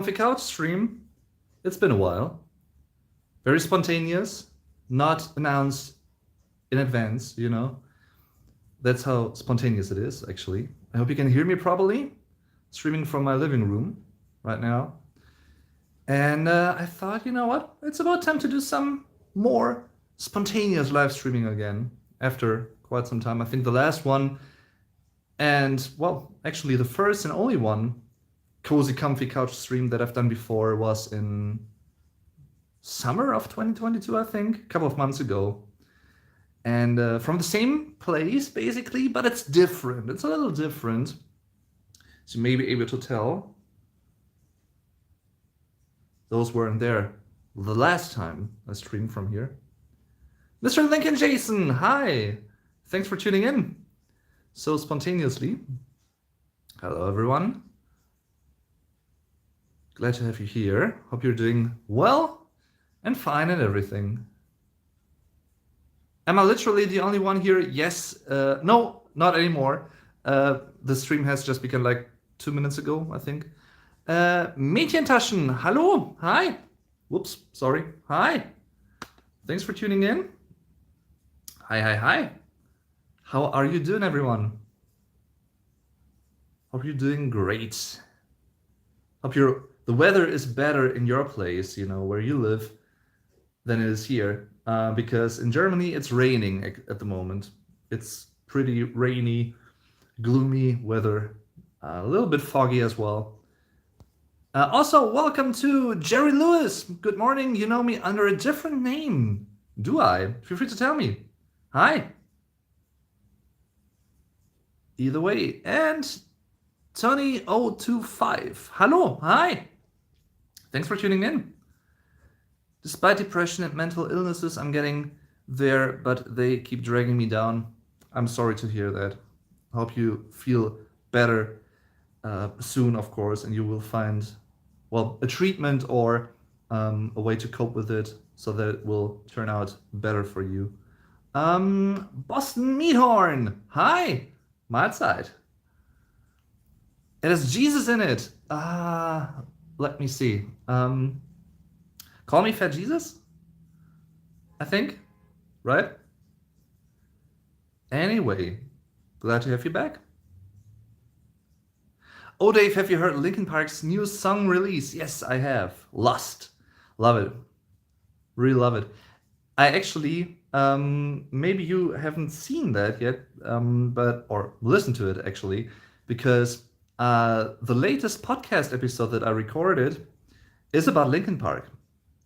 Couch stream. It's been a while. Very spontaneous, not announced in advance, That's how spontaneous it is, actually. I hope you can hear me properly. Streaming from my living room right now. And I thought, you know what? It's about time to do some more spontaneous live streaming again after quite some time. I think the last one, and well, actually the first and only one, cozy comfy couch stream that I've done before was in summer of 2022, I think, a couple of months ago. And from the same place, basically, but it's different. It's a little different. So you may be able to tell. Those weren't there the last time I streamed from here. Mr. Lincoln Jason, hi! Thanks for tuning in so spontaneously. Hello, everyone. Glad to have you here. Hope you're doing well and fine and everything. Am I literally the only one here? Yes. No, not anymore. The stream has just begun like 2 minutes ago, I think. Mädchentaschen, hallo, hi. Whoops, sorry. Hi. Thanks for tuning in. Hi. How are you doing, everyone? Hope you're doing great. Hope the weather is better in your place, where you live, than it is here. Because in Germany, it's raining at the moment. It's pretty rainy, gloomy weather, a little bit foggy as well. Also, welcome to Jerry Lewis. Good morning. You know me under a different name. Do I? Feel free to tell me. Hi. Either way. And Tony025. Hello. Hi. Thanks for tuning in. Despite depression and mental illnesses, I'm getting there, but they keep dragging me down. I'm sorry to hear that. I hope you feel better soon, of course, and you will find, well, a treatment or a way to cope with it so that it will turn out better for you. Boston Meathorn, hi, Mahlzeit. It has Jesus in it. Let me see. Call me Fat Jesus, I think, right? Anyway, glad to have you back. Oh, Dave, have you heard Linkin Park's new song release? Yes, I have. Lost. Love it. Really love it. I actually, maybe you haven't seen that yet, or listened to it actually, because the latest podcast episode that I recorded is about Linkin Park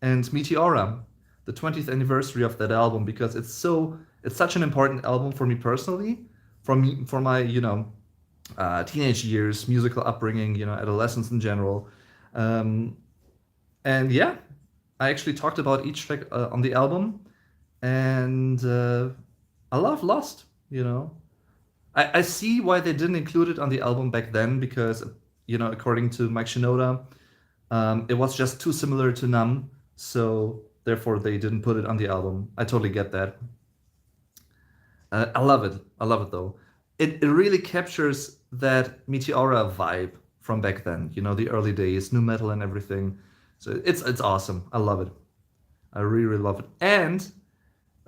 and Meteora, the 20th anniversary of that album, because it's such an important album for me personally, for my, teenage years, musical upbringing, adolescence in general. And yeah, I actually talked about each track on the album, and I love Lost, I see why they didn't include it on the album back then, because, according to Mike Shinoda, it was just too similar to Numb, so therefore they didn't put it on the album. I totally get that. I love it though. It really captures that Meteora vibe from back then, the early days, nu metal and everything. So it's awesome. I love it. I really, really love it. And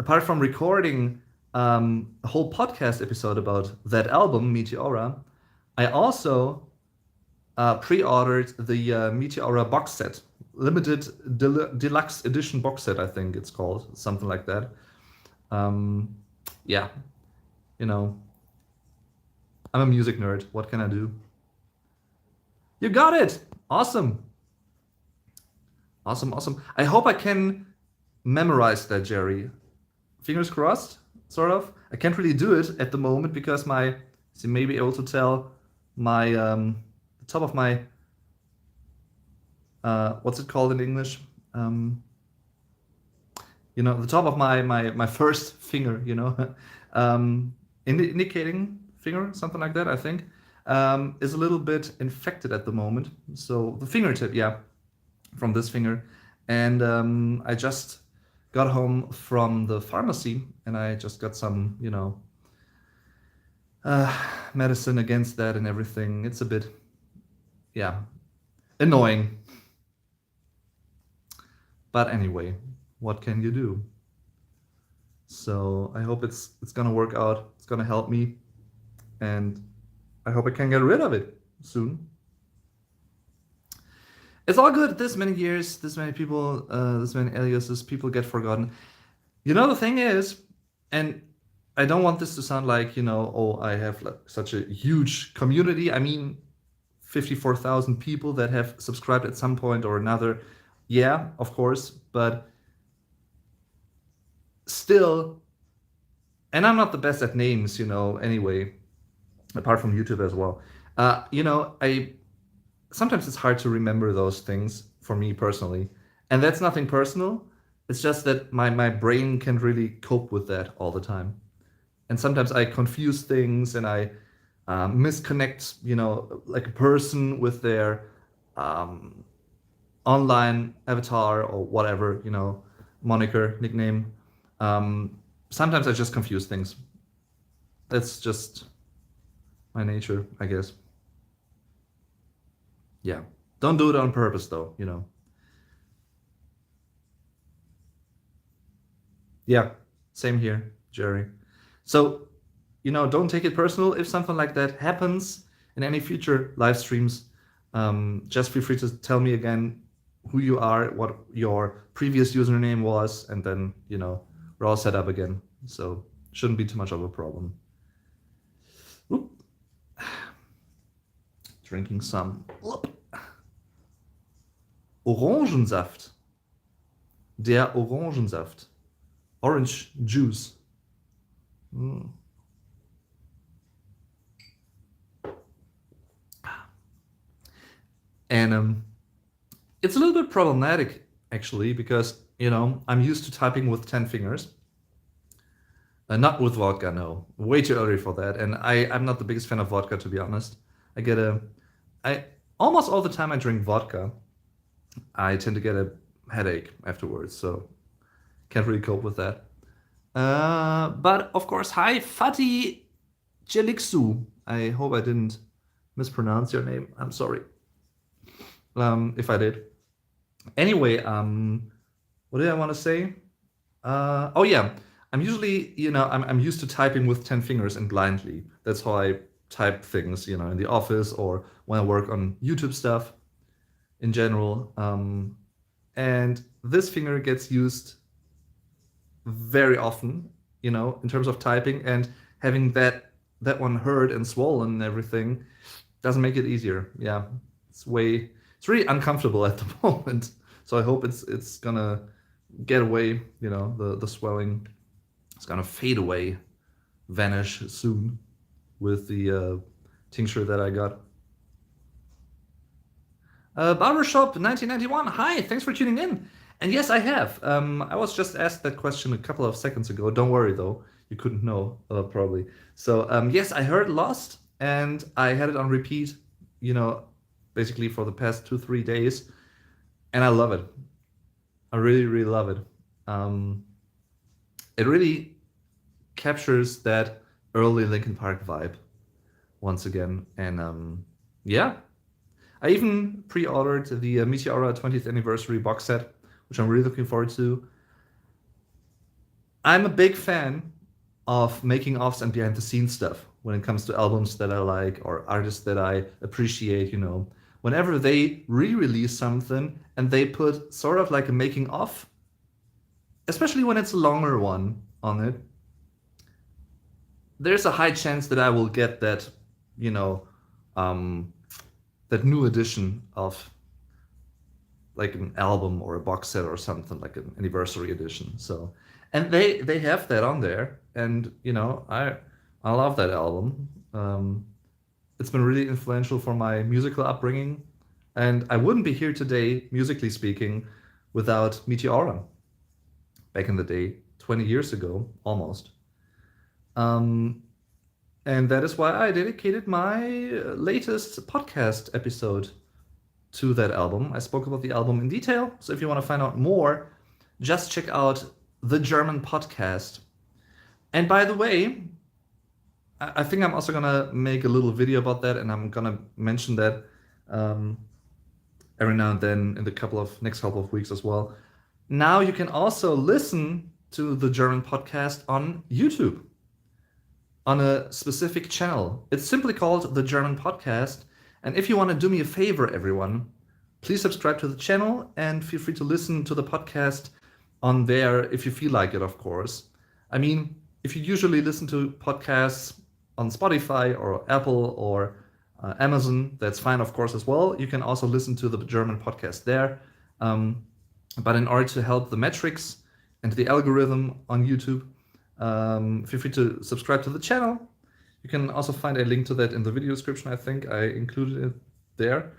apart from recording a whole podcast episode about that album, Meteora, I also pre-ordered the Meteora box set, limited deluxe edition box set, I think it's called, something like that. Yeah, I'm a music nerd. What can I do? You got it. Awesome. I hope I can memorize that, Jerry. Fingers crossed, sort of. I can't really do it at the moment because you may be able to tell my, the top of my, what's it called in English? The top of my first finger, indicating finger, something like that, I think, is a little bit infected at the moment. So the fingertip, yeah, from this finger. And I just got home from the pharmacy and I just got some, medicine against that and everything. It's a bit, yeah, Annoying. But anyway, what can you do? So I hope it's gonna work out. It's gonna help me, and I hope I can get rid of it soon. It's all good. This many years, this many people, this many aliases, people get forgotten. You know, the thing is, and I don't want this to sound like, oh, I have like such a huge community. I mean, 54,000 people that have subscribed at some point or another. Yeah, of course, but still, and I'm not the best at names, anyway, apart from YouTube as well. I sometimes it's hard to remember those things for me personally. And that's nothing personal. It's just that my brain can't really cope with that all the time. And sometimes I confuse things and I misconnect, like a person with their um, online avatar or whatever, moniker, nickname. Sometimes I just confuse things. That's just my nature, I guess. Yeah. Don't do it on purpose, though. Yeah. Same here, Jerry. So, don't take it personal if something like that happens in any future live streams. Just feel free to tell me again who you are, what your previous username was, and then, we're all set up again. So, shouldn't be too much of a problem. Oop. Drinking some Orangensaft. Der Orangensaft. Orange juice. Mm. And it's a little bit problematic actually because I'm used to typing with 10 fingers. Not with vodka, no. Way too early for that. And I'm not the biggest fan of vodka, to be honest. I almost all the time I drink vodka, I tend to get a headache afterwards, so can't really cope with that. But of course, hi, Fatih Jeliksu. I hope I didn't mispronounce your name. I'm sorry if I did. Anyway, what did I want to say? Oh yeah, I'm usually, I'm used to typing with 10 fingers and blindly. That's how I type things, in the office or when I work on YouTube stuff in general. And this finger gets used very often, in terms of typing, and having that one hurt and swollen and everything doesn't make it easier. Yeah, it's really uncomfortable at the moment. So I hope it's gonna get away. The swelling is gonna fade away, vanish soon with the tincture that I got. Barbershop 1991. Hi, thanks for tuning in. And yes, I have. I was just asked that question a couple of seconds ago. Don't worry though, you couldn't know probably. So yes, I heard Lost, and I had it on repeat. Basically for the past 2-3 days, and I love it. I really, really love it. It really captures that early Linkin Park vibe once again, and yeah. I even pre-ordered the Meteora 20th anniversary box set, which I'm really looking forward to. I'm a big fan of making offs and behind the scenes stuff when it comes to albums that I like or artists that I appreciate. Whenever they re-release something and they put sort of like a making of, especially when it's a longer one on it, there's a high chance that I will get that new edition of like an album or a box set or something, like an anniversary edition. So, and they have that on there, and I love that album. It's been really influential for my musical upbringing, and I wouldn't be here today, musically speaking, without Meteora back in the day, 20 years ago, almost. Um, and that is why I dedicated my latest podcast episode to that album. I spoke about the album in detail, so if you want to find out more, just check out the German podcast. And by the way, I think I'm also gonna make a little video about that, and I'm gonna mention that every now and then in the next couple of weeks as well. Now you can also listen to the German podcast on YouTube on a specific channel. It's simply called the German Podcast. And if you want to do me a favor, everyone, please subscribe to the channel and feel free to listen to the podcast on there if you feel like it, of course. I mean, if you usually listen to podcasts on Spotify or Apple or Amazon, that's fine, of course, as well. You can also listen to the German podcast there. But in order to help the metrics and the algorithm on YouTube, feel free to subscribe to the channel. You can also find a link to that in the video description. I think I included it there.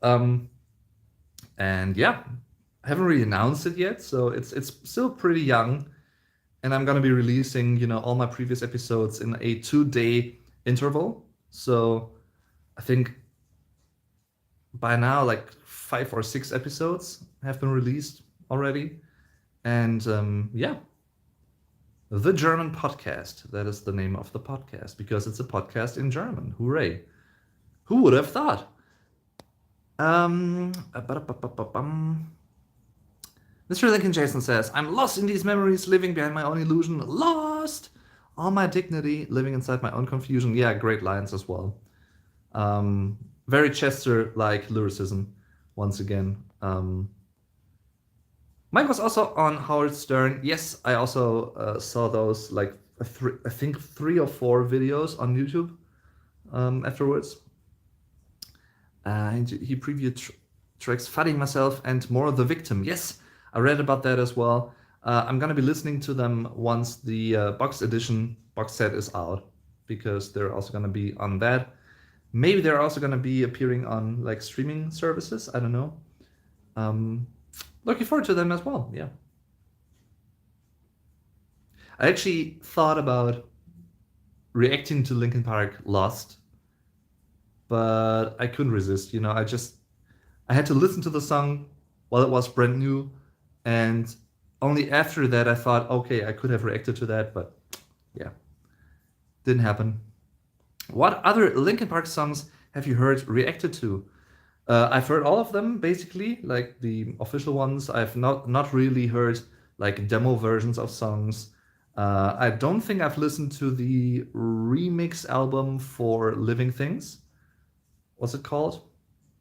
And yeah, I haven't really announced it yet, so it's still pretty young. And I'm gonna be releasing, all my previous episodes in a 2-day interval. So I think by now, like 5 or 6 episodes have been released already. And yeah. The German Podcast. That is the name of the podcast because it's a podcast in German. Hooray. Who would have thought? Mr. Lincoln Jason says, I'm lost in these memories, living behind my own illusion. Lost! All my dignity, living inside my own confusion. Yeah, great lines as well. Very Chester-like lyricism, once again. Mike was also on Howard Stern. Yes, I also saw those, like, I think 3 or 4 videos on YouTube afterwards. And he previewed tracks Fighting Myself and More The Victim. Yes, I read about that as well. I'm going to be listening to them once the box set is out, because they're also going to be on that. Maybe they're also going to be appearing on, like, streaming services. I don't know. Looking forward to them as well, yeah. I actually thought about reacting to Linkin Park Lost, but I couldn't resist, I had to listen to the song while it was brand new, and only after that I thought, okay, I could have reacted to that, but yeah, didn't happen. What other Linkin Park songs have you heard reacted to? I've heard all of them, basically, like the official ones. I've not really heard, like, demo versions of songs. I don't think I've listened to the remix album for Living Things. What's it called?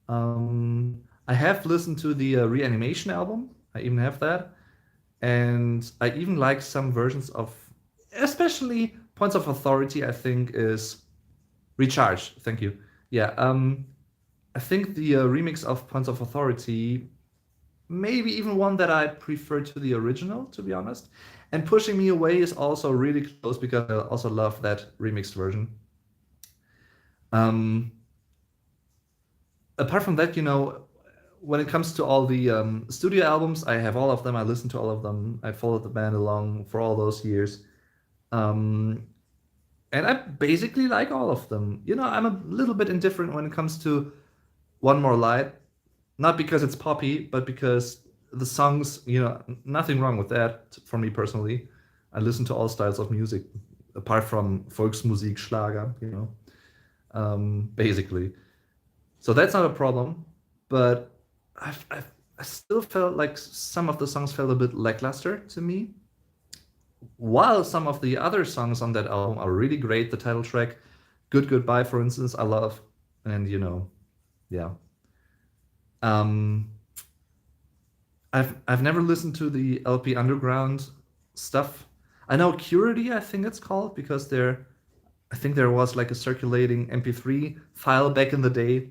I have listened to the Reanimation album. I even have that. And I even like some versions of, especially Points of Authority, I think is Recharge. Thank you. Yeah. I think the remix of Points of Authority, maybe even one that I prefer to the original, to be honest. And Pushing Me Away is also really close because I also love that remixed version. Apart from that, when it comes to all the studio albums, I have all of them. I listen to all of them. I followed the band along for all those years. And I basically like all of them. I'm a little bit indifferent when it comes to One More Light, not because it's poppy, but because the songs, nothing wrong with that for me personally. I listen to all styles of music, apart from Volksmusik, Schlager, basically. So that's not a problem, but I still felt like some of the songs felt a bit lackluster to me, while some of the other songs on that album are really great. The title track, Good Goodbye, for instance, I love, and yeah. I've never listened to the LP Underground stuff. I know Curity, I think it's called, because I think there was like a circulating MP3 file back in the day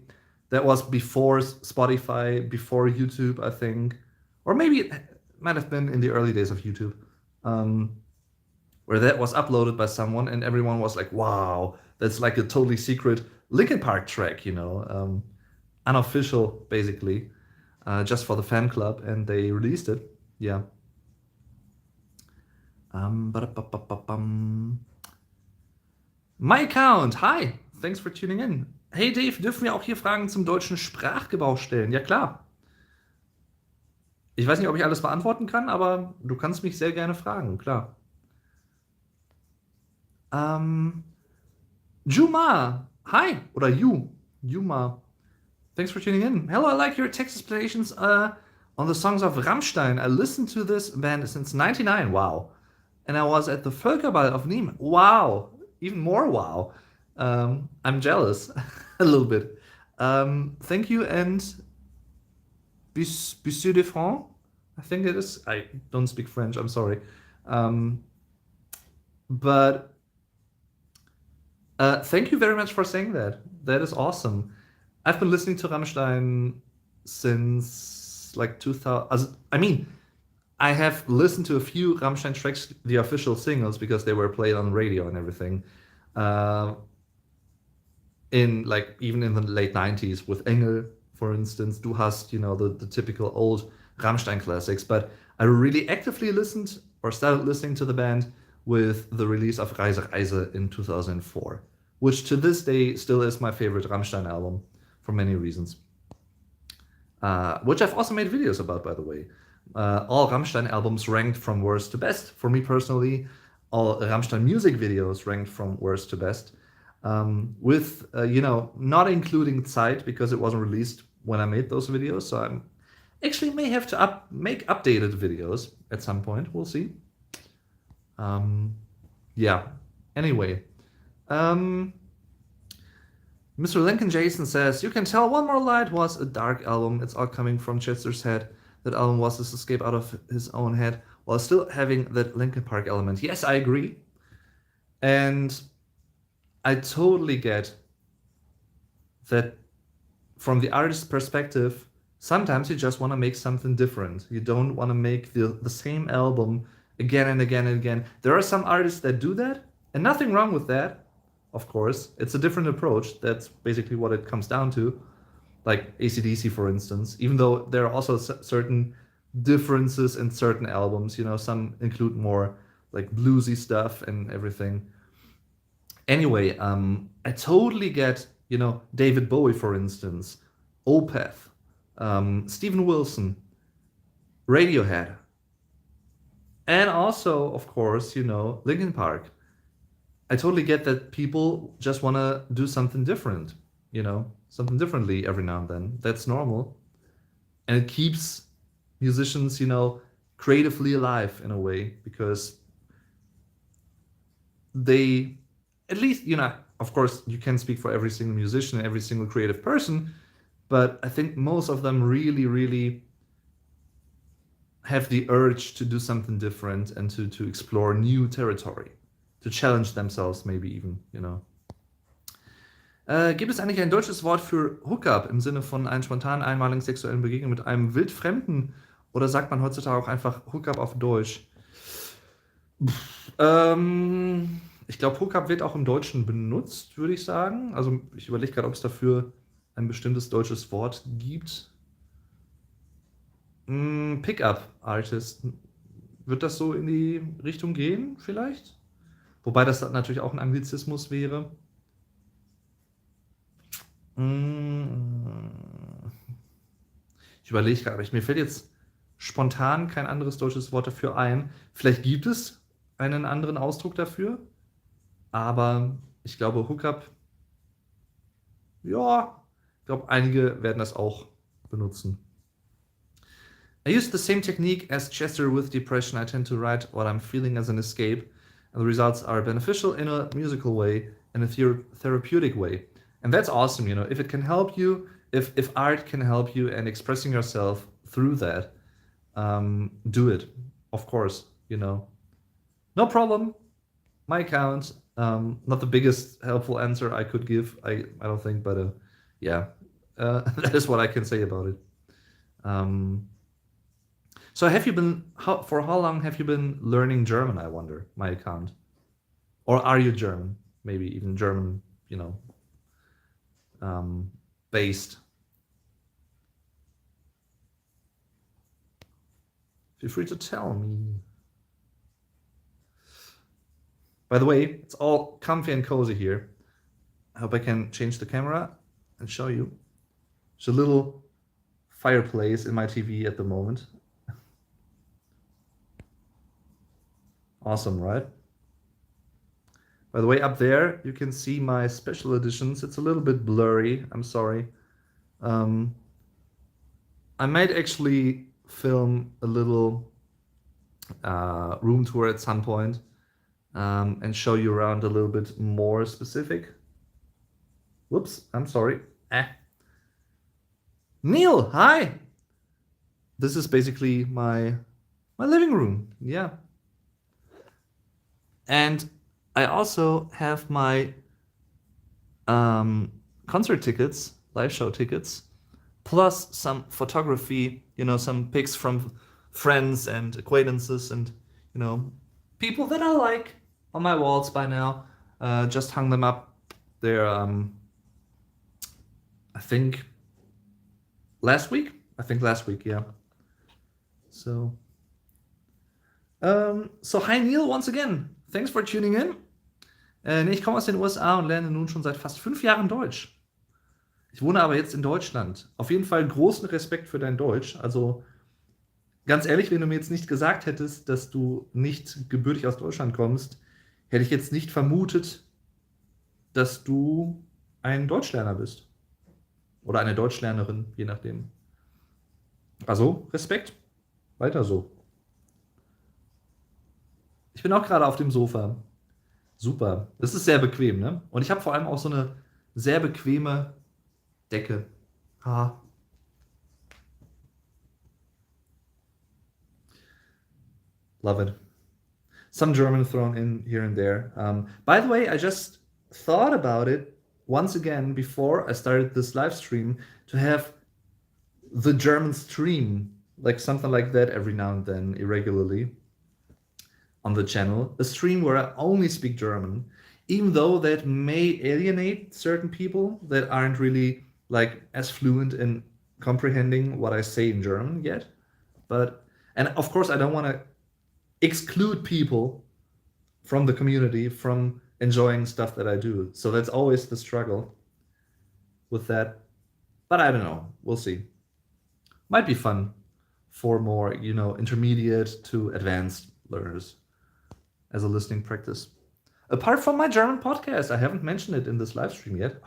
that was before Spotify, before YouTube, I think, or maybe it might have been in the early days of YouTube, where that was uploaded by someone and everyone was like, wow, that's like a totally secret Linkin Park track, unofficial, basically, just for the fan club, and they released it. Yeah. My account, hi, thanks for tuning in. Hey Dave, dürfen wir auch hier Fragen zum deutschen Sprachgebrauch stellen? Ja, klar. Ich weiß nicht, ob ich alles beantworten kann, aber du kannst mich sehr gerne fragen, klar. Juma, hi, oder Juma. Thanks for tuning in. Hello, I like your text explanations on the songs of Rammstein. I listened to this band since '99. Wow. And I was at the Völkerball of Nîmes. Wow. Even more wow. I'm jealous a little bit. Thank you, and Monsieur de France, I think it is. I don't speak French, I'm sorry. But thank you very much for saying that. That is awesome. I've been listening to Rammstein since like 2000. I mean, I have listened to a few Rammstein tracks, the official singles, because they were played on radio and everything. In like even in the late 90s with Engel, for instance, Du hast, the typical old Rammstein classics. But I really actively listened or started listening to the band with the release of Reise Reise in 2004, which to this day still is my favorite Rammstein album for many reasons. Which I've also made videos about, by the way. All Rammstein albums ranked from worst to best. For me personally, all Rammstein music videos ranked from worst to best. With, not including Zeit because it wasn't released when I made those videos. So I actually may have to make updated videos at some point. We'll see. Yeah. Anyway. Mr. Lincoln Jason says, you can tell One More Light was a dark album. It's all coming from Chester's head. That album was his escape out of his own head while still having that Linkin Park element. Yes, I agree. And I totally get that from the artist's perspective, sometimes you just want to make something different. You don't want to make the same album again and again and again. There are some artists that do that, and nothing wrong with that, of course. It's a different approach. That's basically what it comes down to. Like AC/DC, for instance, even though there are also certain differences in certain albums. Some include more like bluesy stuff and everything. Anyway, I totally get, David Bowie, for instance, Opeth, Steven Wilson, Radiohead, and also, of course, Linkin Park. I totally get that people just want to do something different, something differently every now and then. That's normal. And it keeps musicians, creatively alive in a way, because they, at least, of course, you can speak for every single musician, every single creative person, but I think most of them really, really have the urge to do something different and to explore new territory, to challenge themselves maybe even, Gibt es eigentlich ein deutsches Wort für Hookup im Sinne von einer spontanen, einmaligen sexuellen Begegnung mit einem Wildfremden? Oder sagt man heutzutage auch einfach Hookup auf Deutsch? Ich glaube, Hookup wird auch im Deutschen benutzt, würde ich sagen. Also ich überlege gerade, ob es dafür ein bestimmtes deutsches Wort gibt. Pickup Artist. Wird das so in die Richtung gehen, vielleicht? Wobei das natürlich auch ein Anglizismus wäre. Ich überlege gerade, aber mir fällt jetzt spontan kein anderes deutsches Wort dafür ein. Vielleicht gibt es einen anderen Ausdruck dafür, aber ich glaube, Hookup, ja, ich glaube, einige werden das auch benutzen. I use the same technique as Chester with depression. I tend to write what I'm feeling as an escape, and the results are beneficial in a musical way and a therapeutic way. And that's awesome, if it can help you, if art can help you and expressing yourself through that, do it, of course, No problem. My account, not the biggest helpful answer I could give, I don't think, but yeah, that is what I can say about it. So for how long have you been learning German, I wonder, my account? Or are you German? Maybe even German, based. Feel free to tell me. By the way, it's all comfy and cozy here. I hope I can change the camera and show you. There's a little fireplace in my TV at the moment. Awesome, right? By the way, up there, you can see my special editions. It's a little bit blurry, I'm sorry. Um, I might actually film a little room tour at some point and show you around a little bit more specific. Whoops, I'm sorry. Neil, hi! This is basically my living room. Yeah. And I also have my concert tickets, live show tickets, plus some photography, some pics from friends and acquaintances and, people that I like on my walls by now. Just hung them up there, I think last week. Yeah. So, hi Neil once again. Thanks for tuning in. Ich komme aus den USA und lerne nun schon seit fast 5 Jahren Deutsch. Ich wohne aber jetzt in Deutschland. Auf jeden Fall großen Respekt für dein Deutsch. Also ganz ehrlich, wenn du mir jetzt nicht gesagt hättest, dass du nicht gebürtig aus Deutschland kommst, hätte ich jetzt nicht vermutet, dass du ein Deutschlerner bist. Oder eine Deutschlernerin, je nachdem. Also, Respekt. Weiter so. Ich bin auch gerade auf dem Sofa. Super. Das ist sehr bequem, ne? Und ich habe vor allem auch so eine sehr bequeme Decke. Ha. Love it. Some German thrown in here and there. By the way, I just thought about it once again before I started this live stream to have the German stream, like something like that every now and then, irregularly on the channel. A stream where I only speak German, even though that may alienate certain people that aren't really like as fluent in comprehending what I say in German yet. And of course, I don't want to exclude people from the community from enjoying stuff that I do. So that's always the struggle with that. But I don't know. We'll see. Might be fun for more, intermediate to advanced learners as a listening practice. Apart from my German podcast, I haven't mentioned it in this live stream yet.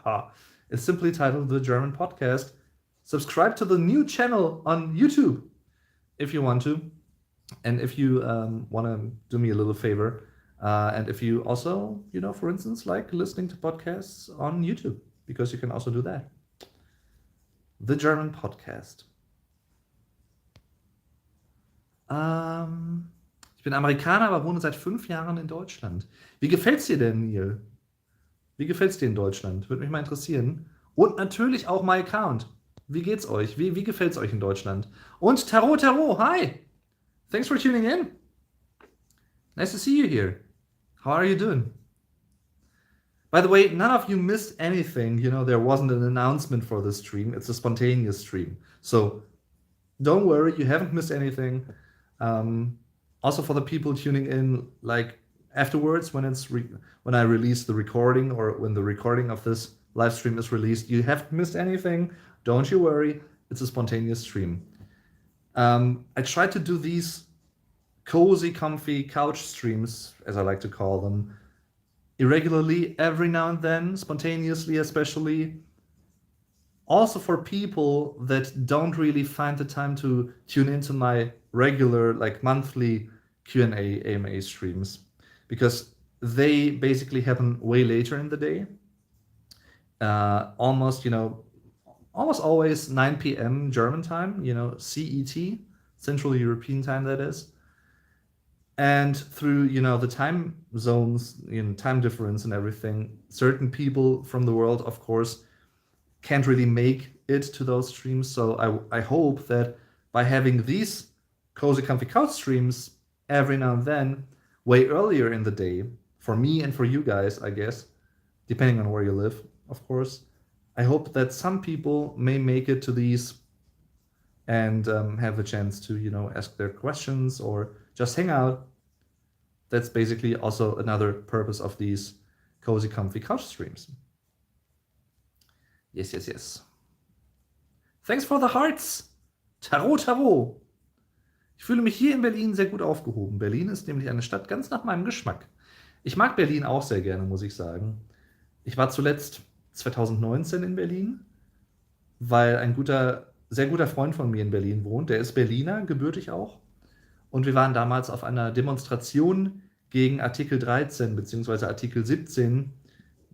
It's simply titled The German Podcast. Subscribe to the new channel on YouTube if you want to. And if you want to do me a little favor, and if you also, for instance, like listening to podcasts on YouTube, because you can also do that. The German Podcast. Ich bin Amerikaner, aber wohne seit 5 Jahren in Deutschland. Wie gefällt's dir denn, Neil? Wie gefällt's dir in Deutschland? Würde mich mal interessieren. Und natürlich auch my account. Wie geht's euch? Wie gefällt's euch in Deutschland? Und Tarot, hi! Thanks for tuning in. Nice to see you here. How are you doing? By the way, none of you missed anything. There wasn't an announcement for this stream. It's a spontaneous stream. So don't worry, you haven't missed anything. Also for the people tuning in like afterwards when I release the recording or when the recording of this live stream is released, you haven't missed anything. Don't you worry. It's a spontaneous stream. I try to do these cozy, comfy couch streams, as I like to call them, irregularly, every now and then, spontaneously especially. Also for people that don't really find the time to tune into my regular, like monthly Q&A AMA streams, because they basically happen way later in the day. Almost always 9 p.m. German time, CET, Central European time, that is. And through, the time zones, time difference and everything, certain people from the world, of course, can't really make it to those streams. So I hope that by having these cozy, comfy couch streams every now and then, way earlier in the day, for me and for you guys, I guess, depending on where you live, of course, I hope that some people may make it to these and have the chance to, ask their questions or just hang out. That's basically also another purpose of these cozy, comfy couch streams. Yes. Thanks for the hearts. Tarot. Ich fühle mich hier in Berlin sehr gut aufgehoben. Berlin ist nämlich eine Stadt ganz nach meinem Geschmack. Ich mag Berlin auch sehr gerne, muss ich sagen. Ich war zuletzt 2019 in Berlin weil ein sehr guter Freund von mir in Berlin wohnt. Der ist Berliner, gebürtig auch. Und wir waren damals auf einer Demonstration gegen Artikel 13 bzw. Artikel 17.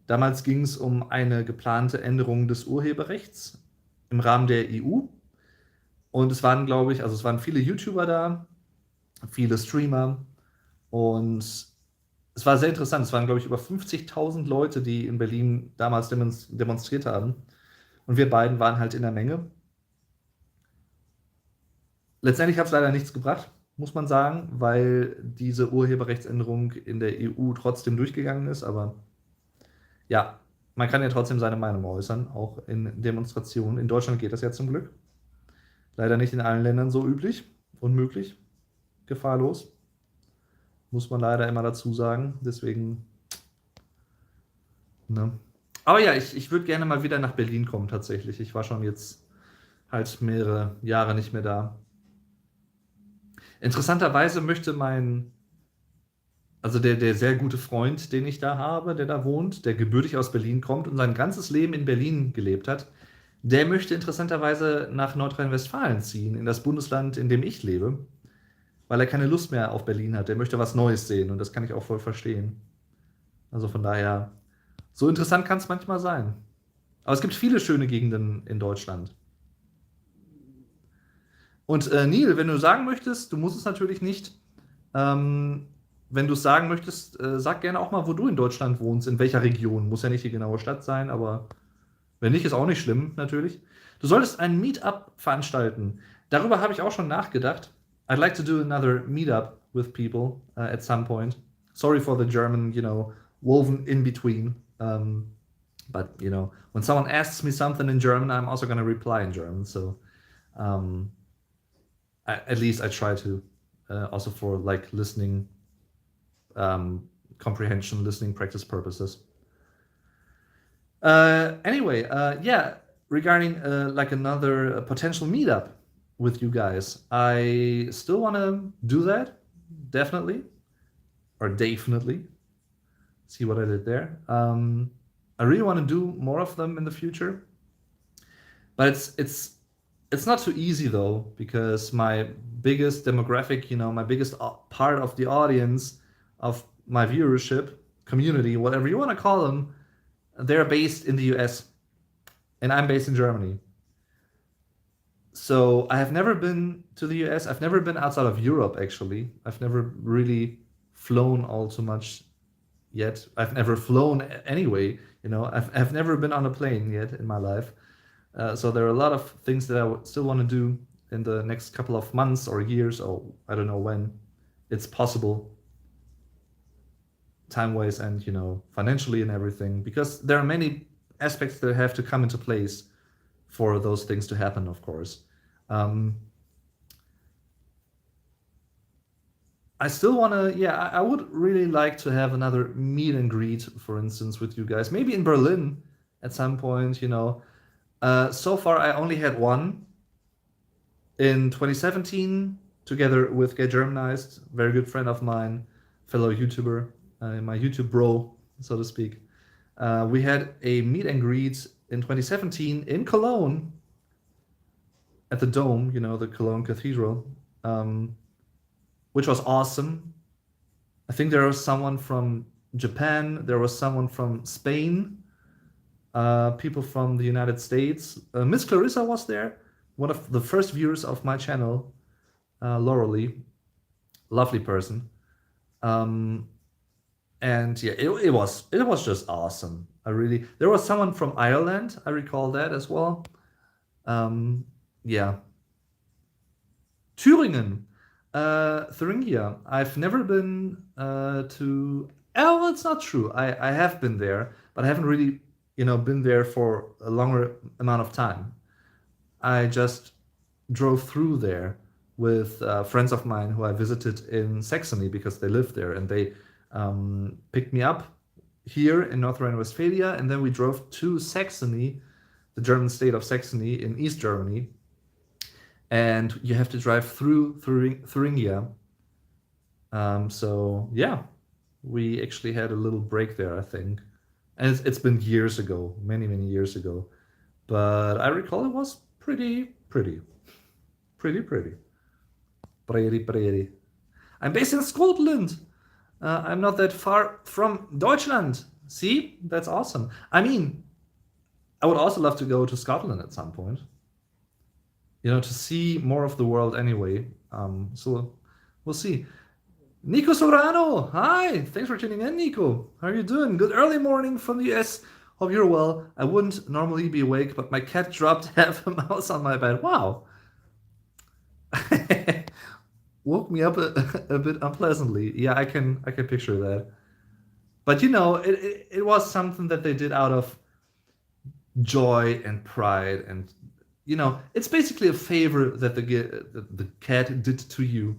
Damals ging es um eine geplante Änderung des Urheberrechts im Rahmen der EU. Und es waren, glaube ich, also es waren viele YouTuber da, viele Streamer. Und es war sehr interessant. Es waren, glaube ich, über 50.000 Leute, die in Berlin damals demonstriert haben. Und wir beiden waren halt in der Menge. Letztendlich hat es leider nichts gebracht, muss man sagen, weil diese Urheberrechtsänderung in der EU trotzdem durchgegangen ist. Aber ja, man kann ja trotzdem seine Meinung äußern, auch in Demonstrationen. In Deutschland geht das ja zum Glück. Leider nicht in allen Ländern so üblich, unmöglich, gefahrlos. Muss man leider immer dazu sagen. Deswegen, ne. Aber ja, ich würde gerne mal wieder nach Berlin kommen, tatsächlich. Ich war schon jetzt halt mehrere Jahre nicht mehr da. Interessanterweise möchte also der sehr gute Freund, den ich da habe, der da wohnt, der gebürtig aus Berlin kommt und sein ganzes Leben in Berlin gelebt hat, der möchte interessanterweise nach Nordrhein-Westfalen ziehen, in das Bundesland, in dem ich lebe, weil er keine Lust mehr auf Berlin hat. Der möchte was Neues sehen und das kann ich auch voll verstehen. Also von daher, so interessant kann es manchmal sein. Aber es gibt viele schöne Gegenden in Deutschland. Und Neil, wenn du sagen möchtest, du musst es natürlich nicht, ähm, wenn du es sagen möchtest, sag gerne auch mal, wo du in Deutschland wohnst, in welcher Region. Muss ja nicht die genaue Stadt sein, aber wenn nicht, ist auch nicht schlimm, natürlich. Du solltest ein Meetup veranstalten. Darüber habe ich auch schon nachgedacht. I'd like to do another meetup with people at some point. Sorry for the German, woven in between. But, when someone asks me something in German, I'm also going to reply in German. So, um, at least I try to, also for like listening, comprehension, listening practice purposes. Anyway, yeah, regarding like another potential meetup with you guys, I still want to do that, definitely, or definitely. See what I did there. I really want to do more of them in the future, but it's not too easy though, because my biggest demographic, my biggest part of the audience, of my viewership community, whatever you want to call them, they're based in the US and I'm based in Germany. So I have never been to the US. I've never been outside of Europe, actually. I've never really flown all too much yet. I've never flown anyway. I've never been on a plane yet in my life. So there are a lot of things that I would still want to do in the next couple of months or years, or I don't know when it's possible, time-wise and financially and everything, because there are many aspects that have to come into place for those things to happen, of course. I still want to, yeah, I would really like to have another meet and greet, for instance, with you guys, maybe in Berlin at some point. So far I only had one in 2017 together with Get Germanized, very good friend of mine, fellow YouTuber, my YouTube bro, so to speak. We had a meet and greet in 2017 in Cologne at the Dome, the Cologne Cathedral, which was awesome. I think there was someone from Japan, there was someone from Spain, people from the United States. Miss Clarissa was there, one of the first viewers of my channel, Laurelie, lovely person. And yeah, it was just awesome. There was someone from Ireland, I recall that as well. Yeah. Thüringen, Thuringia. I've never been to. Oh, well, it's not true. I have been there, but I haven't really, been there for a longer amount of time. I just drove through there with friends of mine who I visited in Saxony because they lived there, and they picked me up here in North Rhine-Westphalia, and then we drove to Saxony, the German state of Saxony in East Germany, and you have to drive through Thuringia. So yeah, we actually had a little break there, I think, and it's been years ago, many years ago. but I recall it was pretty. Pretty. I'm based in Scotland. I'm not that far from Deutschland. See, that's awesome. I mean, I would also love to go to Scotland at some point. To see more of the world anyway. So we'll see. Nico Sorano, hi! Thanks for tuning in, Nico. How are you doing? Good early morning from the US. Hope you're well. I wouldn't normally be awake, but my cat dropped half a mouse on my bed. Wow. Woke me up a bit unpleasantly. Yeah, I can picture that. But it was something that they did out of joy and pride, and it's basically a favor that the cat did to you.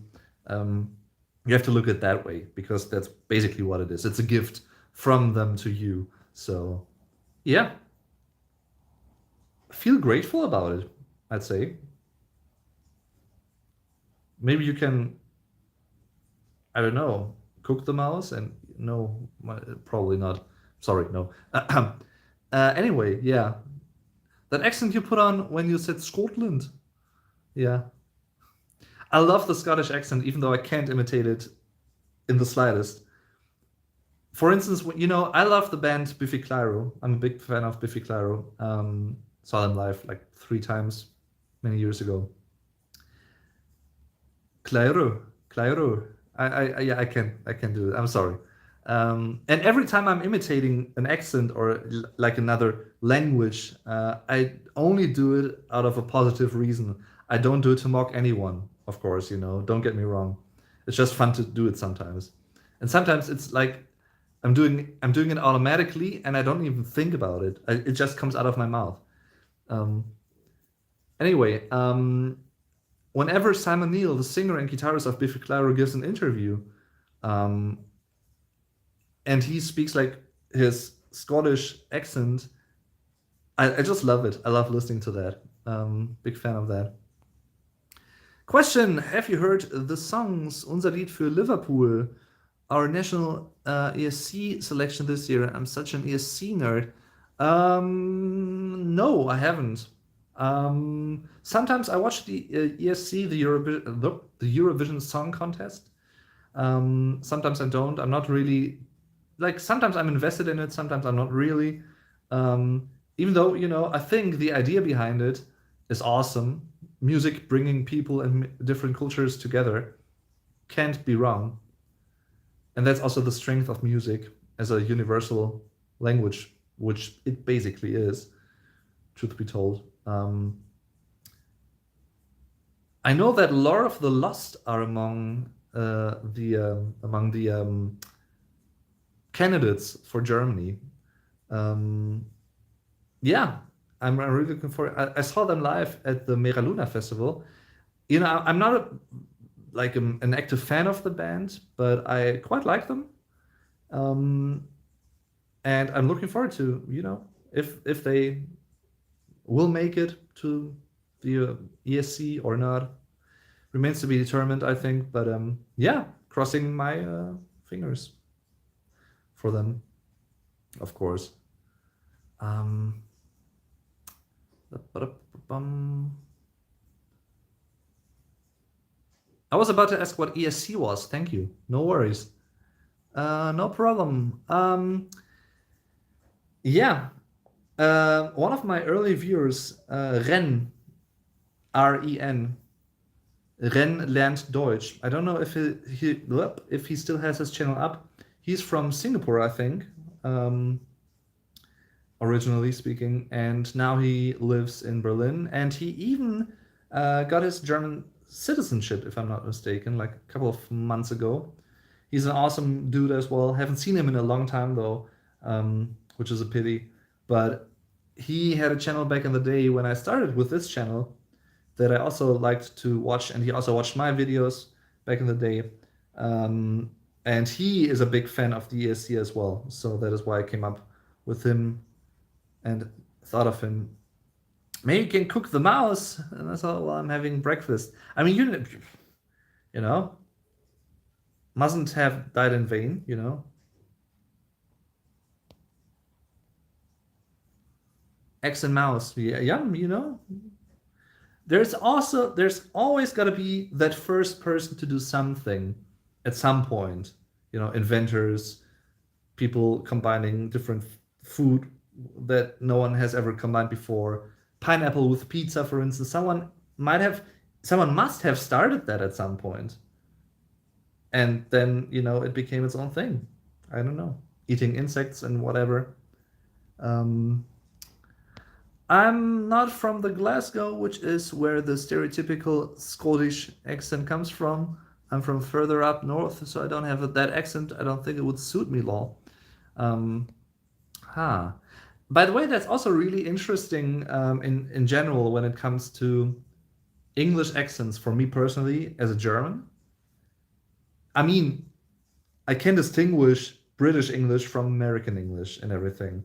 You have to look at it that way, because that's basically what it is. It's a gift from them to you. So yeah, feel grateful about it, I'd say. Maybe you can, I don't know, cook the mouse, and no, probably not. Sorry, no. Anyway, yeah, that accent you put on when you said Scotland. Yeah, I love the Scottish accent, even though I can't imitate it in the slightest. For instance, I love the band Biffy Clyro. I'm a big fan of Biffy Clyro. Saw them live like 3 times many years ago. Clyro. Yeah, I can do it. I'm sorry. And every time I'm imitating an accent or like another language, I only do it out of a positive reason. I don't do it to mock anyone, of course. Don't get me wrong. It's just fun to do it sometimes, and sometimes it's like I'm doing it automatically, and I don't even think about it. It just comes out of my mouth. Um, anyway, whenever Simon Neil, the singer and guitarist of Biffy Clyro, gives an interview, um, and he speaks like his Scottish accent, I just love it. I love listening to that. Big fan of that. Question: have you heard the songs Unser Lied für Liverpool, our national ESC selection this year? I'm such an ESC nerd. No, I haven't. Sometimes I watch the ESC, the Eurovision Song Contest. Sometimes I don't. I'm not really like. Sometimes I'm invested in it. Sometimes I'm not really. Even though I think the idea behind it is awesome. Music bringing people and different cultures together can't be wrong. And that's also the strength of music as a universal language, which it basically is, truth be told. I know that Lore of the Lost are among the candidates for Germany. Yeah, I'm really looking forward. I saw them live at the Mera Luna Festival. I'm not an active fan of the band, but I quite like them. And I'm looking forward to, if they will make it to the ESC or not. Remains to be determined, I think. But yeah, crossing my fingers for them, of course. I was about to ask what ESC was. Thank you. No worries. No problem. Yeah. One of my early viewers, Ren, R-E-N, Ren lernt Deutsch. I don't know if he still has his channel up. He's from Singapore, I think, originally speaking, and now he lives in Berlin. And he even got his German citizenship, if I'm not mistaken, like a couple of months ago. He's an awesome dude as well. Haven't seen him in a long time though, which is a pity. But he had a channel back in the day when I started with this channel that I also liked to watch, and he also watched my videos back in the day. And he is a big fan of the ESC as well. So that is why I came up with him and thought of him. Maybe you can cook the mouse. And I thought, well, I'm having breakfast. I mean, you know, mustn't have died in vain. X and mouse. Yeah, there's always got to be that first person to do something at some point. Inventors, people combining different food that no one has ever combined before. Pineapple with pizza, for instance. Someone must have started that at some point, and then it became its own thing. I don't know, eating insects and whatever. Um, I'm not from the Glasgow, which is where the stereotypical Scottish accent comes from. I'm from further up north, so I don't have that accent. I don't think it would suit me, lol. Um, huh. By the way, that's also really interesting in general when it comes to English accents for me personally as a German. I mean, I can distinguish British English from American English and everything.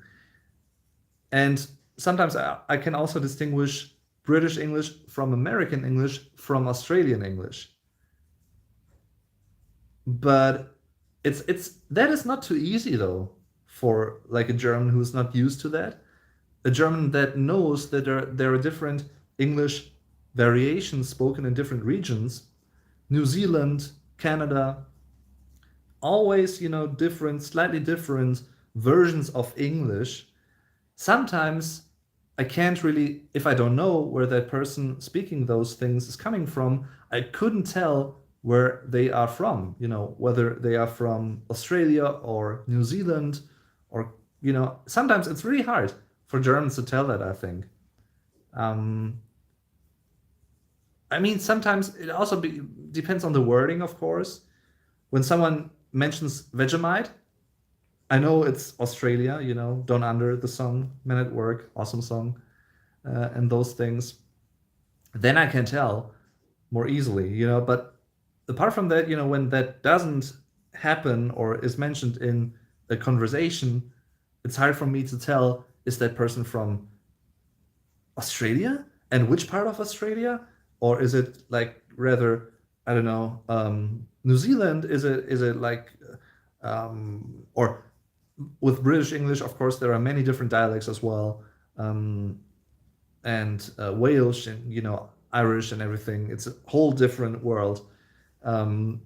And sometimes I can also distinguish British English from American English from Australian English. But it's that is not too easy though for like a German who's not used to that. A German that knows that there are different English variations spoken in different regions. New Zealand, Canada, always, different, slightly different versions of English. Sometimes I can't really, if I don't know where that person speaking those things is coming from, I couldn't tell where they are from, whether they are from Australia or New Zealand, or, sometimes it's really hard for Germans to tell that, I think. Um, I mean, sometimes it also depends on the wording, of course. When someone mentions Vegemite, I know it's Australia, Down Under, the song, Men at Work, awesome song, and those things. Then I can tell more easily, But apart from that, when that doesn't happen or is mentioned in a conversation, it's hard for me to tell, is that person from Australia? And which part of Australia? Or is it like rather, I don't know, New Zealand? Is it like or with British English, of course, there are many different dialects as well, and Welsh and Irish and everything. It's a whole different world, um,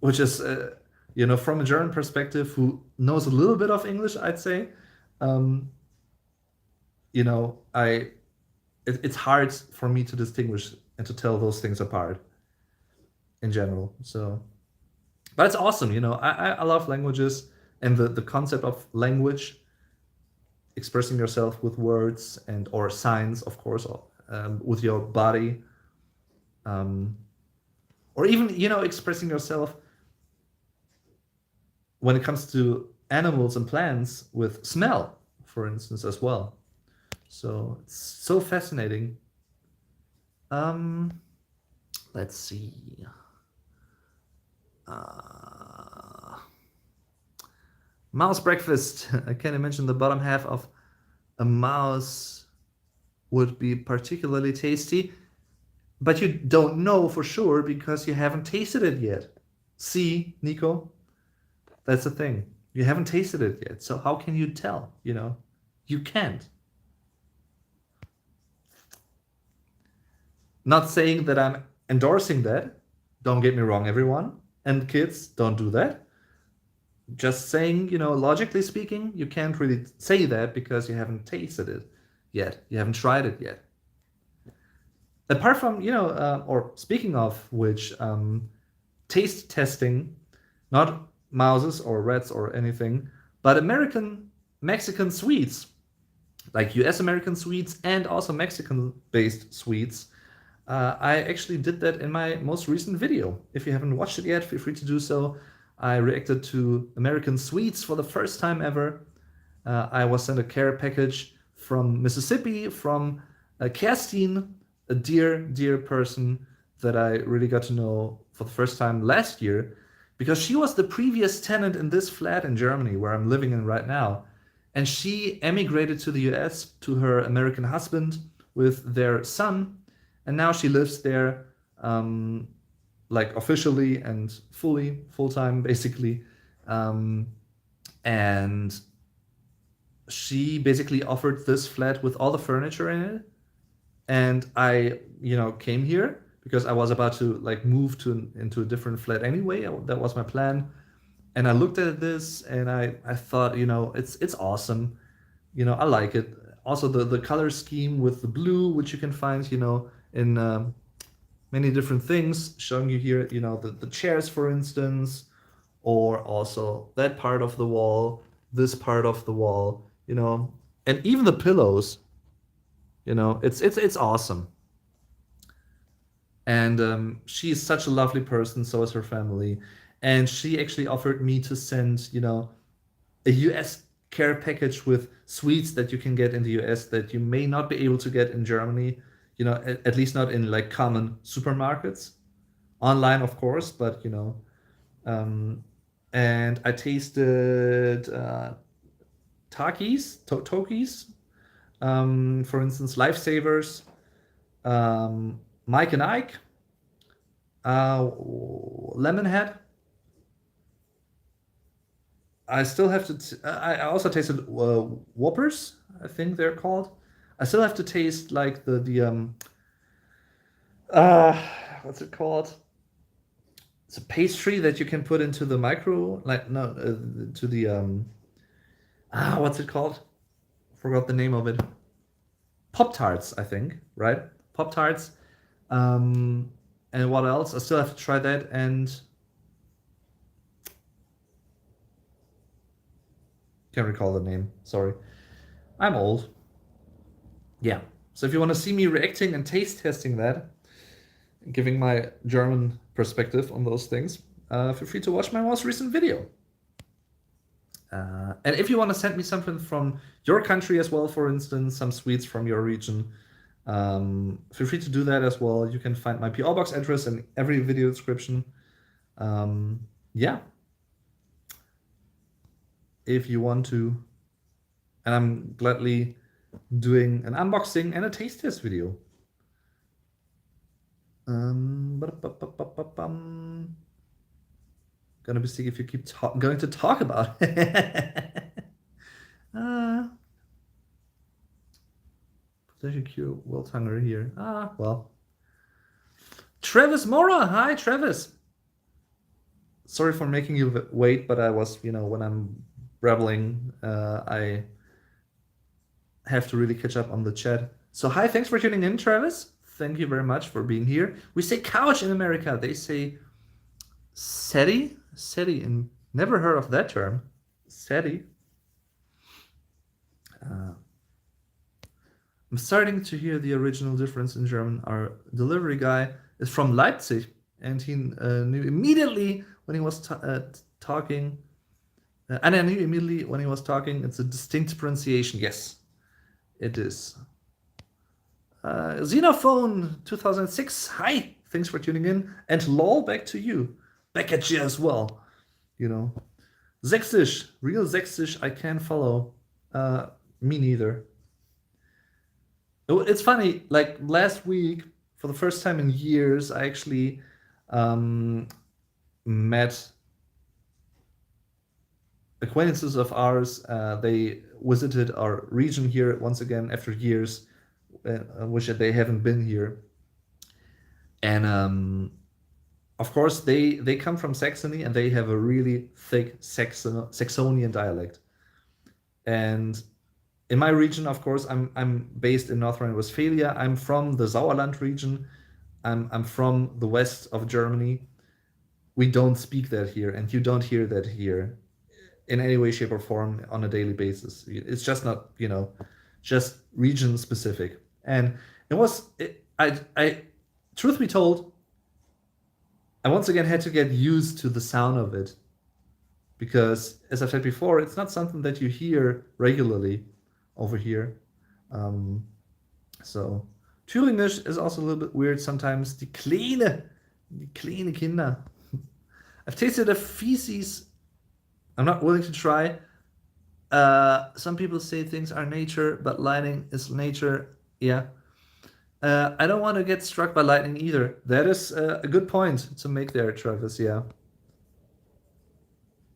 which is from a German perspective who knows a little bit of English, I'd say. Um, it's hard for me to distinguish and to tell those things apart in general. So, but it's awesome. I love languages and the concept of language, expressing yourself with words and or signs, of course, with your body, um, or even expressing yourself when it comes to animals and plants with smell, for instance, as well. So it's so fascinating. Um, let's see. Uh, Mouse breakfast. I can imagine the bottom half of a mouse would be particularly tasty, but you don't know for sure because you haven't tasted it yet. See, Nico, that's the thing. You haven't tasted it yet, so how can you tell? You can't. Not saying that I'm endorsing that. Don't get me wrong, everyone. And kids, don't do that. Just saying, logically speaking, you can't really say that because you haven't tasted it yet. You haven't tried it yet. Apart from, or speaking of which, taste testing, not mouses or rats or anything, but Mexican sweets, like US American sweets and also Mexican based sweets. I actually did that in my most recent video. If you haven't watched it yet, feel free to do so. I reacted to American sweets for the first time ever. I was sent a care package from Mississippi, from Kerstin, a dear person that I really got to know for the first time last year, because she was the previous tenant in this flat in Germany where I'm living in right now. And she emigrated to the US to her American husband with their son. And now she lives there, like officially and full time, basically. And she basically offered this flat with all the furniture in it, and I, came here because I was about to like move into a different flat anyway. That was my plan, and I looked at this and I thought, it's awesome. I like it. Also, the color scheme with the blue, which you can find, in many different things, showing you here, the chairs, for instance, or also that part of the wall, this part of the wall, and even the pillows. It's awesome. And she is such a lovely person. So is her family, and she actually offered me to send, a US care package with sweets that you can get in the US that you may not be able to get in Germany, at least not in like common supermarkets. Online, of course, but um, and I tasted Tokis, for instance, Lifesavers, Mike and Ike, Lemonhead. I still have to. I also tasted Whoppers. I think they're called. I still have to taste like the uh what's it called? It's a pastry that you can put into the micro, like no, to the what's it called? Forgot the name of it. Pop Tarts, I think, right? Pop Tarts. And what else? I still have to try that, and can't recall the name. Sorry, I'm old. Yeah. So if you want to see me reacting and taste testing that, giving my German perspective on those things, feel free to watch my most recent video. And if you want to send me something from your country as well, for instance, some sweets from your region, feel free to do that as well. You can find my PO box address in every video description. Yeah. If you want to. And I'm gladly doing an unboxing and a taste test video. Gonna be sick if you keep going to talk about it. Potential cure world hunger here. Well. Travis Mora, hi Travis. Sorry for making you wait, but I was, when I'm babbling, I have to really catch up on the chat. So hi, thanks for tuning in, Travis. Thank you very much for being here. We say couch in America. They say settee, and never heard of that term. Settee. I'm starting to hear the original difference in German. Our delivery guy is from Leipzig, and he knew immediately when he was talking. And I knew immediately when he was talking. It's a distinct pronunciation. Yes, it is. Xenophone 2006. Hi, thanks for tuning in. And lol, back to you. Back at you as well. Sächsisch, real Sächsisch, I can't follow. Me neither. It's funny, like last week, for the first time in years, I actually met acquaintances of ours. They visited our region here once again after years, which they haven't been here. And of course, they come from Saxony, and they have a really thick Saxonian dialect. And in my region, of course, I'm based in North Rhine-Westphalia. I'm from the Sauerland region. I'm from the west of Germany. We don't speak that here, and you don't hear that here in any way, shape, or form on a daily basis. It's just not, just region specific. And I truth be told, I once again had to get used to the sound of it, because as I've said before, it's not something that you hear regularly over here. So Thüringisch is also a little bit weird sometimes. Die kleine Kinder. I've tasted a feces. I'm not willing to try. Some people say things are nature, but lightning is nature. Yeah. I don't want to get struck by lightning either. That is a good point to make there, Travis. Yeah.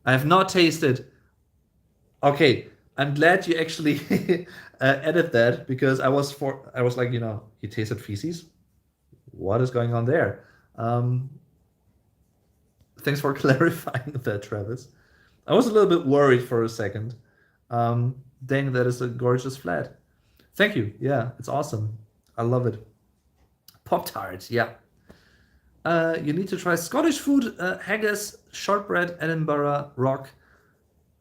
I have not tasted. Okay, I'm glad you actually added that because I was like, he tasted feces. What is going on there? Um, Thanks for clarifying that, Travis. I was a little bit worried for a second. Dang, that is a gorgeous flat. Thank you. Yeah, it's awesome. I love it. Pop Tart. Yeah. You need to try Scottish food, haggis, shortbread, Edinburgh rock,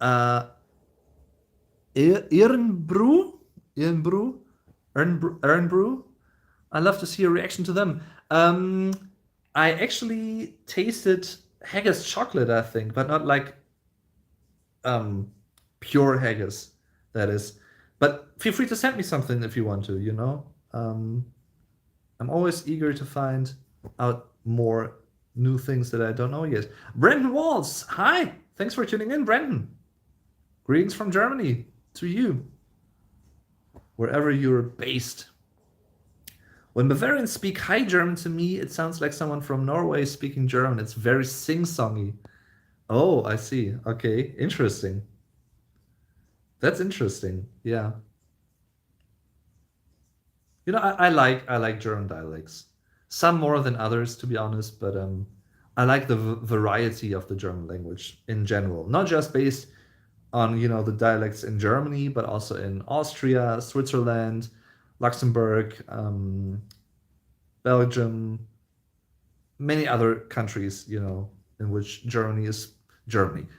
uh, Irn-Brew, Irn-Brew, Irn-Brew. I love to see your reaction to them. Um, I actually tasted haggis chocolate, I think, but not like um, pure haggis. That is. But feel free to send me something if you want to. I'm always eager to find out more new things that I don't know yet. Brendan Walls, hi! Thanks for tuning in, Brendan. Greetings from Germany to you, wherever you're based. When Bavarians speak High German to me, it sounds like someone from Norway speaking German. It's very sing-songy. Oh, I see. Okay, interesting. That's interesting. Yeah. I like German dialects. Some more than others, to be honest, but I like the variety of the German language in general, not just based on the dialects in Germany, but also in Austria, Switzerland, Luxembourg, Belgium, many other countries, in which in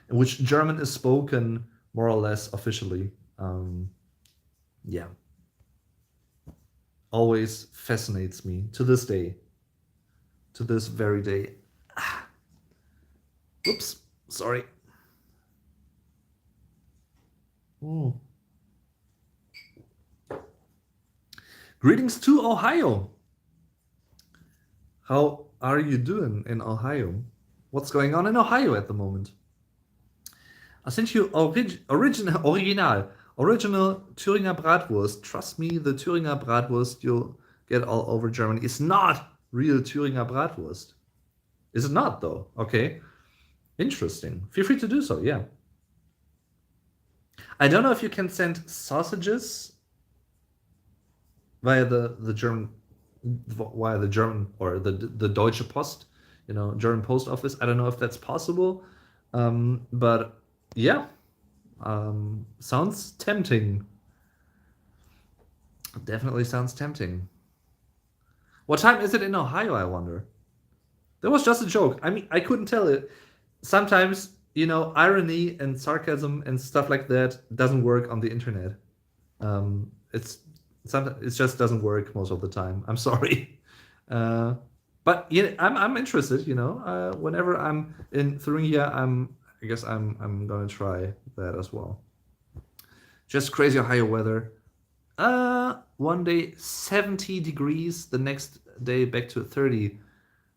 which German is spoken more or less officially. Yeah, always fascinates me to this day, to this very day. Oops, sorry. Ooh. Greetings to Ohio. How are you doing in Ohio? What's going on in Ohio at the moment? I sent you original Thüringer Bratwurst. Trust me, the Thüringer Bratwurst you'll get all over Germany is not real Thüringer Bratwurst. Is it not, though? Okay. Interesting. Feel free to do so, yeah. I don't know if you can send sausages via the German or the Deutsche Post, German post office. I don't know if that's possible, but yeah, sounds tempting. Definitely sounds tempting. What time is it in Ohio, I wonder? That was just a joke. I mean, I couldn't tell it. Sometimes, irony and sarcasm and stuff like that doesn't work on the internet. It's sometimes it just doesn't work most of the time. I'm sorry. But yeah, I'm interested. Whenever I'm in Thuringia, I guess I'm gonna try that as well. Just crazy Ohio weather. One day 70 degrees, the next day back to 30.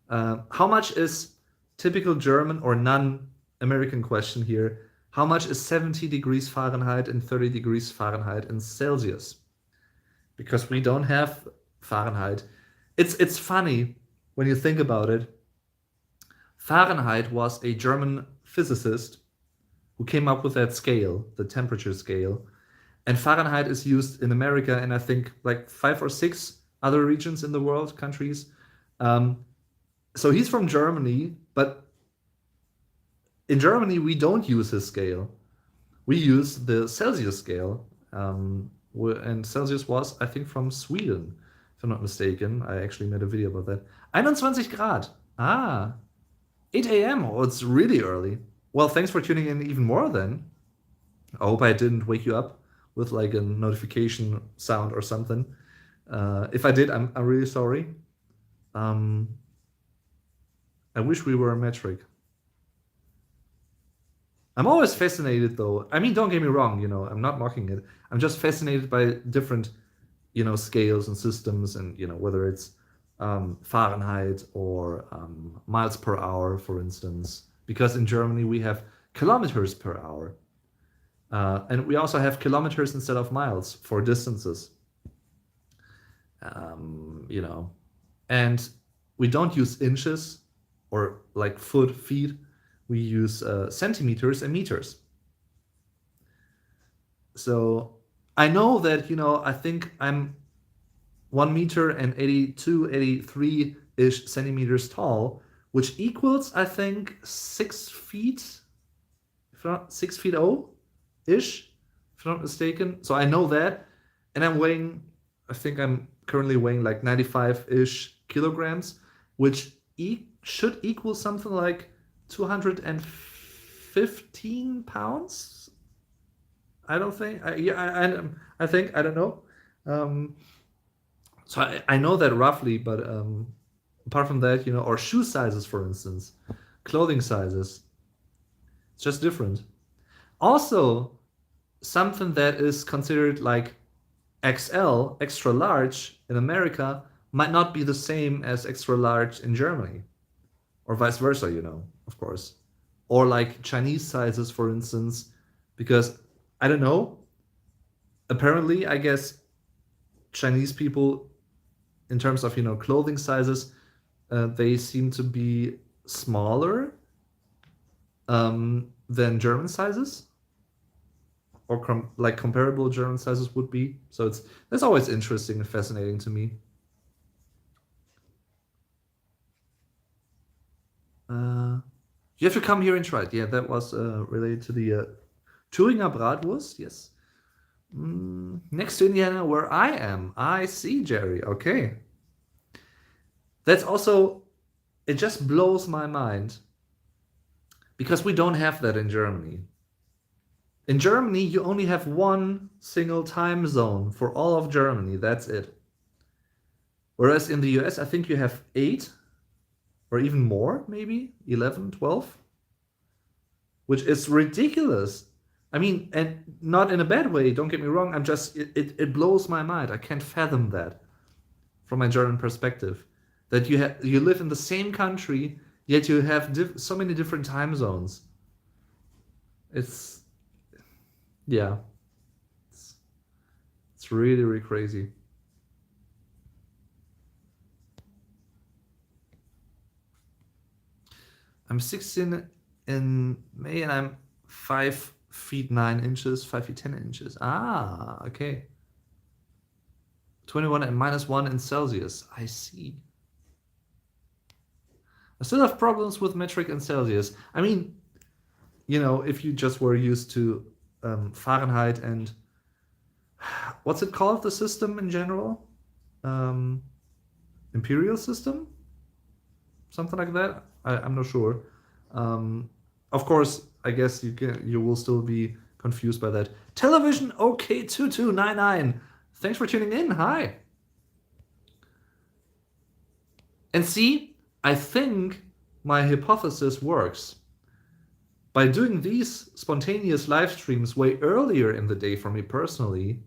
How much is typical German or non-American question here? How much is 70 degrees Fahrenheit and 30 degrees Fahrenheit in Celsius? Because we don't have Fahrenheit. It's funny when you think about it. Fahrenheit was a German physicist who came up with that scale, the temperature scale. And Fahrenheit is used in America and I think like 5 or 6 other regions in the world, countries. So he's from Germany, but in Germany we don't use his scale. We use the Celsius scale. And Celsius was, I think, from Sweden, if I'm not mistaken. I actually made a video about that. 21 Grad. 8 a.m. Oh, it's really early. Well, thanks for tuning in even more then. I hope I didn't wake you up with like a notification sound or something. If I did, I'm really sorry. I wish we were a metric. I'm always fascinated though. I mean, don't get me wrong, I'm not mocking it. I'm just fascinated by different, scales and systems and, whether it's Fahrenheit or miles per hour, for instance. Because in Germany we have kilometers per hour. And we also have kilometers instead of miles for distances. And we don't use inches or like feet. We use centimeters and meters. So I know that, I think I'm 1 meter and 82, 83-ish centimeters tall, which equals, I think, 6 feet, if not 6 feet ish, if I'm not mistaken. So I know that. And I think I'm currently weighing like 95-ish kilograms, which should equal something like 215 pounds. I don't think. I think, I don't know. Um, so I know that roughly, but apart from that, or shoe sizes, for instance, clothing sizes, it's just different. Also, something that is considered like XL, extra large in America, might not be the same as extra large in Germany, or vice versa, of course. Or like Chinese sizes, for instance, because I don't know. Apparently, I guess Chinese people, in terms of clothing sizes, they seem to be smaller than German sizes, or like comparable German sizes would be. So that's always interesting and fascinating to me. You have to come here and try it. Yeah, that was related to the Thüringer Bratwurst. Yes. Next to Indiana, where I am. I see, Jerry. Okay. That's also, it just blows my mind because we don't have that in Germany. In Germany, you only have one single time zone for all of Germany. That's it. Whereas in the US, I think you have 8 or even more, maybe 11, 12, which is ridiculous. I mean, and not in a bad way, don't get me wrong. It blows my mind. I can't fathom that from my German perspective. That you live in the same country, yet you have so many different time zones. It's, yeah, it's, it's really, really crazy. I'm 16 in May and I'm 5 feet 9 inches, 5 feet 10 inches. Ah, okay. 21 and -1 in Celsius. I see. I still have problems with metric and Celsius. I mean, if you just were used to Fahrenheit and what's it called, the system in general? Um, Imperial system? Something like that? I'm not sure. Of course, I guess you will still be confused by that. Television OK2299. Thanks for tuning in. Hi. And see, I think my hypothesis works. By doing these spontaneous live streams way earlier in the day for me personally,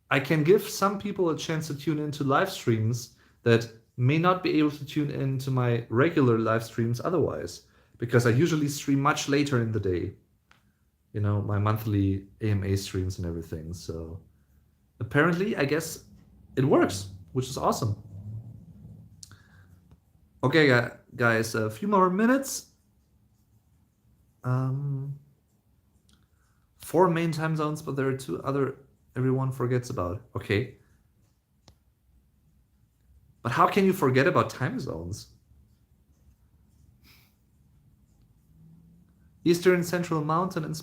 I can give some people a chance to tune into live streams that may not be able to tune into my regular live streams otherwise, because I usually stream much later in the day. My monthly AMA streams and everything. So apparently, I guess it works, which is awesome. Okay, guys, a few more minutes. 4 main time zones, but there are 2 other everyone forgets about. Okay. But how can you forget about time zones? Eastern, Central, Mountain, and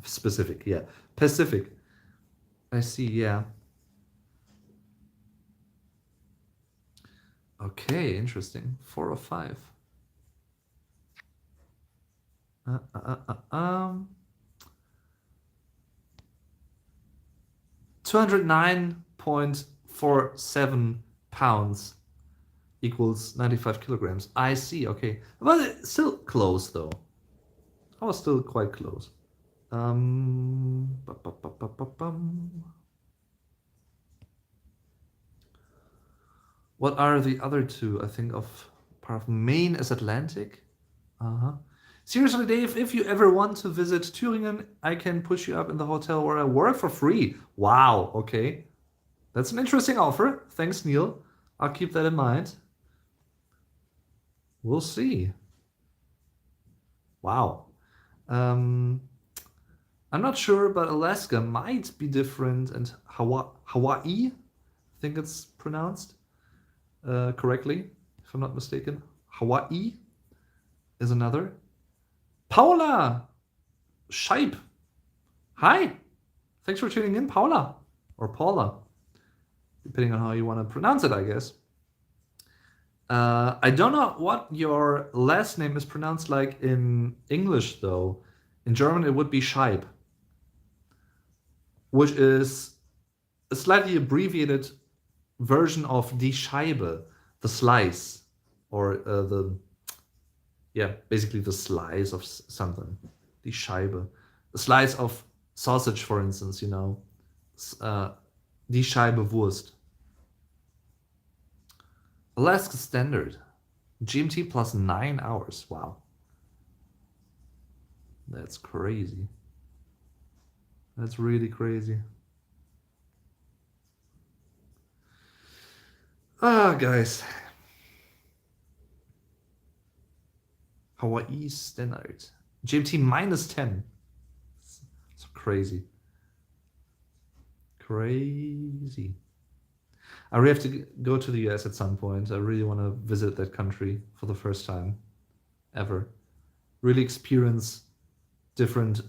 Pacific. Yeah, Pacific. I see. Yeah. Okay, interesting. 4 or 5. 209.47 pounds equals 95 kilograms. I see. Okay, but it's still close though. I was still quite close. What are the other 2? I think part of Maine is Atlantic. Seriously, Dave, if you ever want to visit Thüringen, I can push you up in the hotel where I work for free. Wow, okay. That's an interesting offer. Thanks, Neil. I'll keep that in mind. We'll see. Wow. I'm not sure, but Alaska might be different, and Hawaii, I think it's pronounced correctly, if I'm not mistaken. Hawaii is another. Paula Scheib. Hi. Thanks for tuning in, Paula. Or Paula, depending on how you want to pronounce it, I guess. I don't know what your last name is pronounced like in English, though. In German, it would be Scheib, which is a slightly abbreviated version of die Scheibe, the slice, or basically the slice of something. Die Scheibe. The slice of sausage, for instance, die Scheibe Wurst. Alaska Standard. GMT plus 9 hours. Wow. That's crazy. That's really crazy. Guys. Hawaii Standard. GMT minus 10. It's crazy. Crazy. I really have to go to the US at some point. I really want to visit that country for the first time ever. Really experience different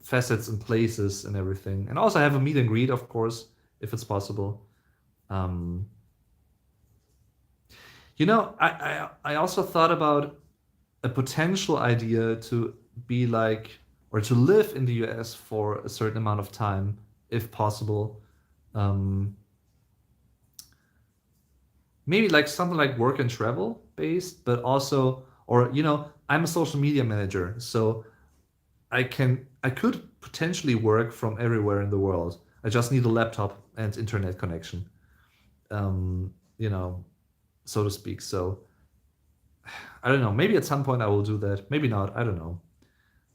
facets and places and everything. And also have a meet and greet, of course, if it's possible. I also thought about a potential idea to be like, or to live in the US for a certain amount of time, if possible. Maybe like something like work and travel based, but also, or I'm a social media manager, so I could potentially work from everywhere in the world. I just need a laptop and internet connection, so to speak. So I don't know. Maybe at some point I will do that. Maybe not. I don't know.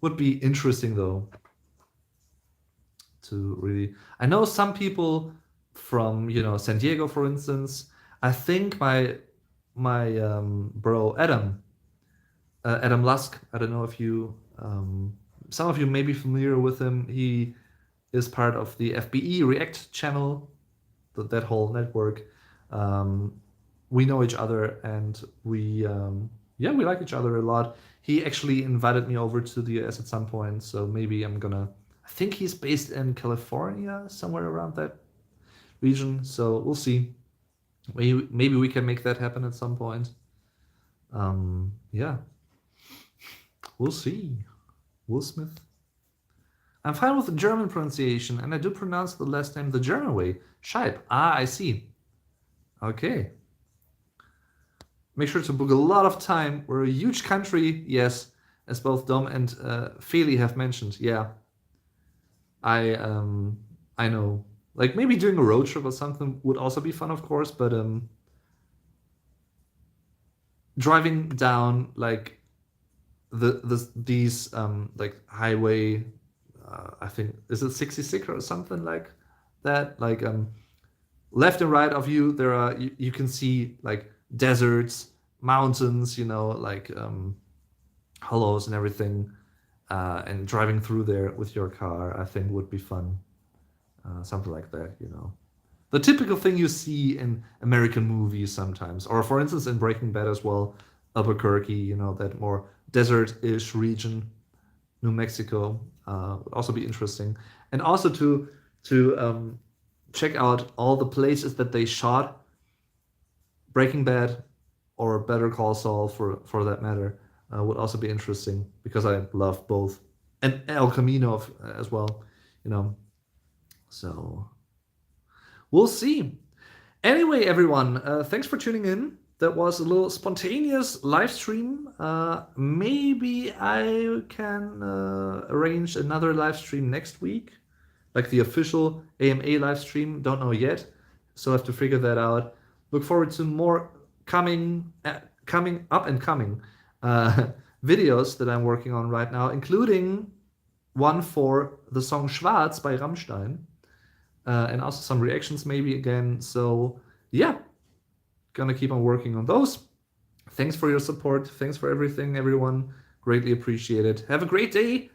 Would be interesting though. To really, I know some people from San Diego, for instance. I think my bro Adam Lusk. I don't know if you some of you may be familiar with him. He is part of the FBE React channel, that whole network. We know each other, and we like each other a lot. He actually invited me over to the US at some point, so maybe I think he's based in California, somewhere around that region. So we'll see. Maybe we can make that happen at some point. We'll see. Will Smith. I'm fine with the German pronunciation, and I do pronounce the last name the German way. Scheib. I see. Okay. Make sure to book a lot of time. We're a huge country, yes, as both Dom and Feli have mentioned. Yeah. I know. Like maybe doing a road trip or something would also be fun, of course, but driving down like these like highway, I think is it 66 or something like that, like left and right of you there are you can see like deserts, mountains, like hollows and everything, and driving through there with your car I think would be fun. Something like that, the typical thing you see in American movies sometimes, or for instance in Breaking Bad as well, Albuquerque, that more desert-ish region, New Mexico, would also be interesting, and also to check out all the places that they shot Breaking Bad or Better Call Saul for that matter, would also be interesting because I love both, and El Camino as well, So we'll see. Anyway, everyone, thanks for tuning in. That was a little spontaneous live stream. Maybe I can arrange another live stream next week, like the official AMA live stream. Don't know yet, so I have to figure that out. Look forward to more coming videos that I'm working on right now, including one for the song Schwarz by Rammstein. And also some reactions maybe again. So yeah, gonna keep on working on those. Thanks for your support. Thanks for everything, everyone. Greatly appreciated. Have a great day.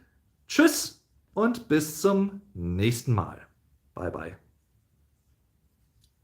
Tschüss. und bis zum nächsten Mal. Bye bye.